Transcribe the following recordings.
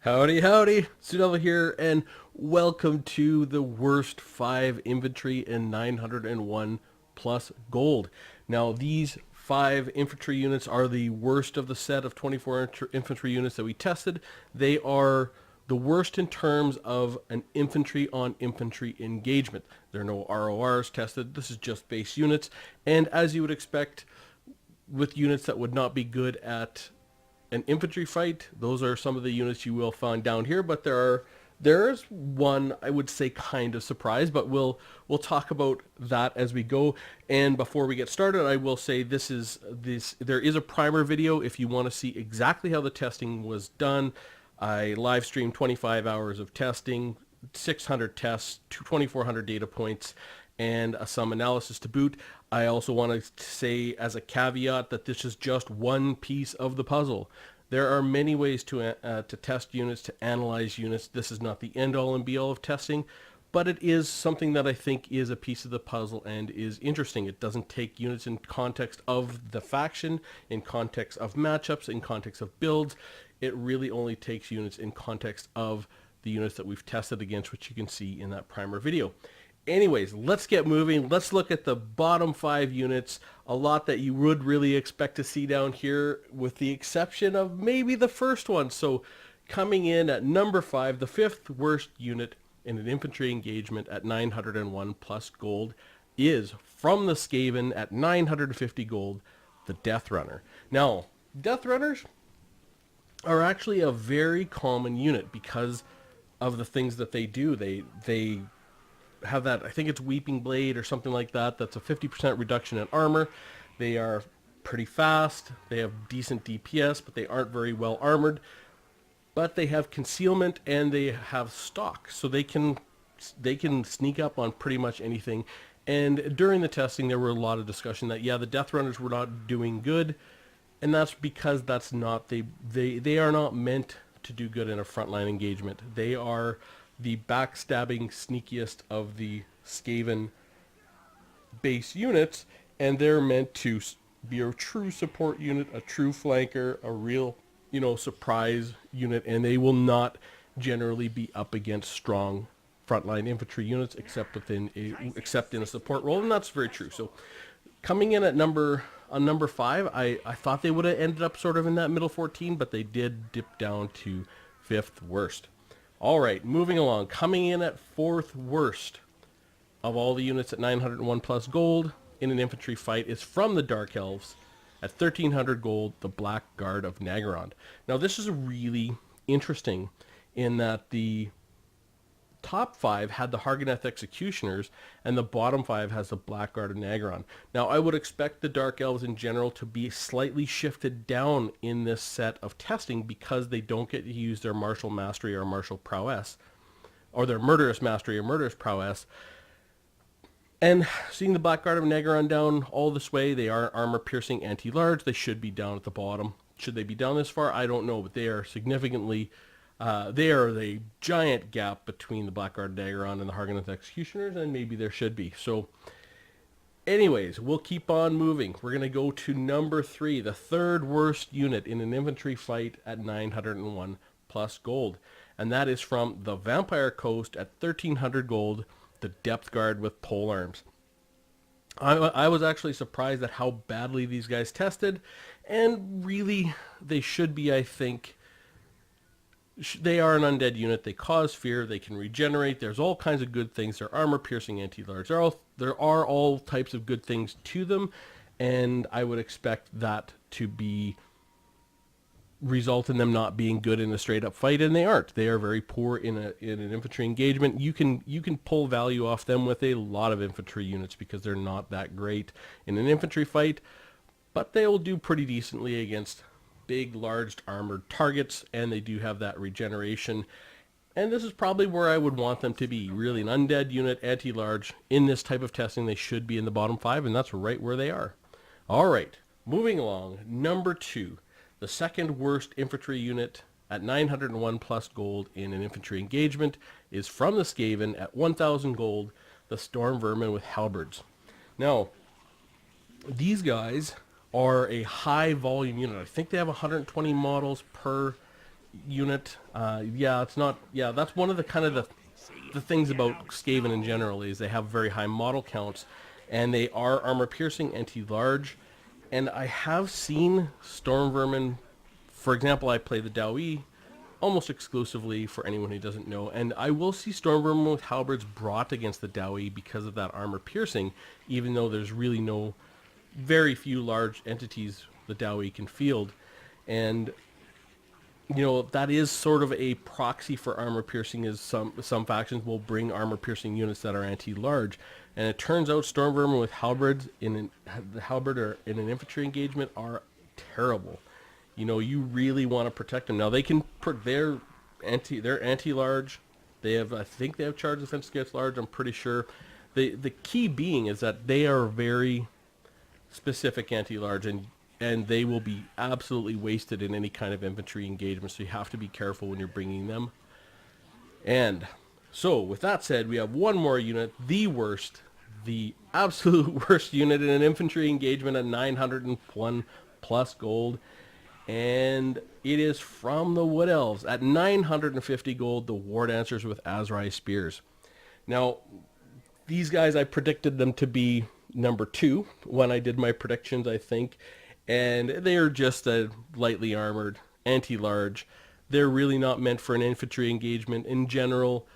Howdy, howdy, Sudella here, and welcome to the worst 5 infantry in 901 plus gold. Now, these 5 infantry units are the worst of the set of 24 infantry units that we tested. They are the worst in terms of an infantry on infantry engagement. There are no RORs tested. This is just base units, and as you would expect with units that would not be good at an infantry fight, those are some of the units you will find down here, but there's one I would say kind of surprise, but we'll talk about that as we go. And before we get started, I will say there is a primer video if you want to see exactly how the testing was done. I live streamed 25 hours of testing, 600 tests, 2,400 data points, and some analysis to boot. I also want to say as a caveat that this is just one piece of the puzzle. There are many ways to test units, to analyze units. This is not the end-all and be-all of testing, but it is something that I think is a piece of the puzzle and is interesting. It doesn't take units in context of the faction, in context of matchups, in context of builds. It really only takes units in context of the units that we've tested against, which you can see in that primer video. Anyways, let's get moving. Let's look at the bottom 5 units. A lot that you would really expect to see down here, with the exception of maybe the first one. So coming in at number 5, the 5th worst unit in an infantry engagement at 901 plus gold is from the Skaven at 950 gold, the Death Runner. Now, Death Runners are actually a very common unit because of the things that they do. They have that, I think it's Weeping Blade or something like that. That's a 50% reduction in armor. They are pretty fast. They have decent DPS, but they aren't very well armored. But they have concealment and they have stock, so they can sneak up on pretty much anything. And during the testing, there were a lot of discussion that the Death Runners were not doing good, and that's because that's not they are not meant to do good in a frontline engagement. They are the backstabbing, sneakiest of the Skaven base units, and they're meant to be a true support unit, a true flanker, a real, surprise unit, and they will not generally be up against strong frontline infantry units except in a support role, and that's very true. So coming in at number 5, I thought they would have ended up sort of in that middle 14, but they did dip down to 5th worst. All right, moving along. Coming in at 4th worst of all the units at 901 plus gold in an infantry fight is from the Dark Elves at 1,300 gold, the Black Guard of Naggarond. Now, this is really interesting in that the top 5 had the Hargoneth Executioners, and the bottom 5 has the Black Guard of Naggarond. Now, I would expect the Dark Elves in general to be slightly shifted down in this set of testing because they don't get to use their martial mastery or martial prowess, or their murderous mastery or murderous prowess. And seeing the Black Guard of Naggarond down all this way, they are armor-piercing anti-large. They should be down at the bottom. Should they be down this far? I don't know, but they are significantly... they are the giant gap between the Black Guard Naggarond and the Hargoneth Executioners, and maybe there should be. So, anyways, we'll keep on moving. We're going to go to number 3, the 3rd worst unit in an infantry fight at 901 plus gold. And that is from the Vampire Coast at 1,300 gold, the Depth Guard with pole arms. I was actually surprised at how badly these guys tested, and really, they should be, I think... They are an undead unit. They cause fear. They can regenerate. There's all kinds of good things. They're armor-piercing anti-large. There are all types of good things to them, and I would expect that to result in them not being good in a straight-up fight, and they aren't. They are very poor in an infantry engagement. You can pull value off them with a lot of infantry units because they're not that great in an infantry fight, but they will do pretty decently against big, large armored targets, and they do have that regeneration. And this is probably where I would want them to be. Really an undead unit, anti-large. In this type of testing, they should be in the bottom 5, and that's right where they are. All right, moving along. Number 2, the 2nd worst infantry unit at 901 plus gold in an infantry engagement is from the Skaven at 1,000 gold, the Storm Vermin with halberds. Now, these guys are a high volume unit. I think they have 120 models per unit. Yeah, it's not. Yeah, that's one of the kind of the things about Skaven in general is they have very high model counts, and they are armor piercing, anti-large, and I have seen Storm Vermin. For example, I play the Dowie almost exclusively for anyone who doesn't know, and I will see Storm Vermin with halberds brought against the Dowie because of that armor piercing, even though there's really very few large entities the Dowie can field. And that is sort of a proxy for armor piercing, is some factions will bring armor piercing units that are anti-large, and it turns out Storm Vermin with halberds the halberd or in an infantry engagement are terrible. You really want to protect them. Now they're anti-large. I think they have charge defense against large. I'm pretty sure. The key being is that they are very specific anti-large, and they will be absolutely wasted in any kind of infantry engagement, so you have to be careful when you're bringing them. And so, with that said, we have one more unit, the absolute worst unit in an infantry engagement at 901 plus gold, and it is from the Wood Elves. At 950 gold, the War Dancers with Azrai Spears. Now, these guys, I predicted them to be number 2 when I did my predictions, I think. And they are just a lightly armored, anti-large. They're really not meant for an infantry engagement. In general,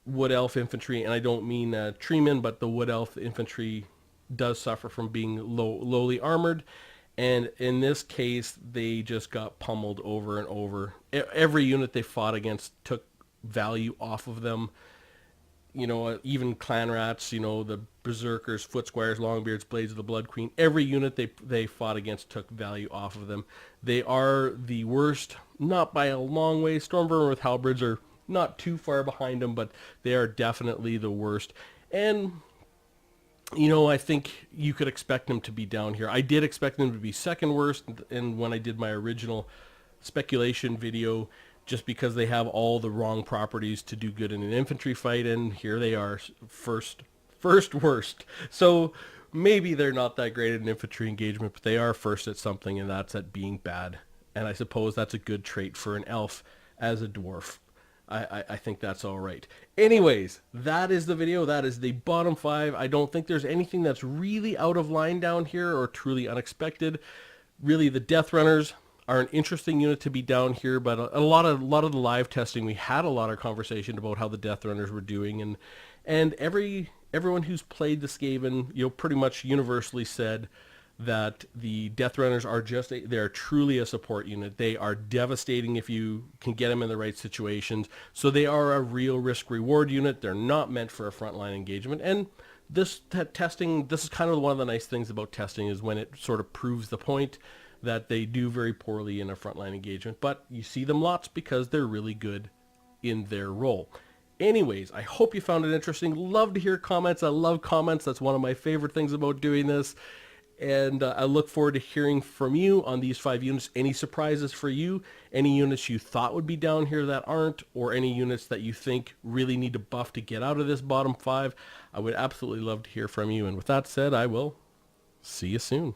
Wood Elf infantry, and I don't mean treemen, but the Wood Elf infantry does suffer from being lowly armored. And in this case, they just got pummeled over and over. Every unit they fought against took value off of them. Even clan rats, the berserkers, foot squires, longbeards, blades of the blood queen. Every unit they fought against took value off of them. They are the worst, not by a long way. Storm Vermin with halberds are not too far behind them, but they are definitely the worst. And I think you could expect them to be down here. I did expect them to be second worst, and when I did my original speculation video, just because they have all the wrong properties to do good in an infantry fight, and here they are, first worst. So maybe they're not that great at an infantry engagement, but they are first at something, and that's at being bad. And I suppose that's a good trait for an elf as a dwarf. I think that's all right. Anyways, that is the video. That is the bottom 5. I don't think there's anything that's really out of line down here or truly unexpected. Really, the Death Runners are an interesting unit to be down here, but a lot of the live testing, we had a lot of conversation about how the Death Runners were doing, and everyone who's played the Skaven, pretty much universally said that the Death Runners are they're truly a support unit. They are devastating if you can get them in the right situations. So they are a real risk-reward unit. They're not meant for a frontline engagement. And this testing, this is kind of one of the nice things about testing, is when it sort of proves the point that they do very poorly in a frontline engagement. But you see them lots because they're really good in their role. Anyways, I hope you found it interesting. Love to hear comments. I love comments. That's one of my favorite things about doing this. And I look forward to hearing from you on these 5 units. Any surprises for you? Any units you thought would be down here that aren't? Or any units that you think really need to buff to get out of this bottom 5? I would absolutely love to hear from you. And with that said, I will see you soon.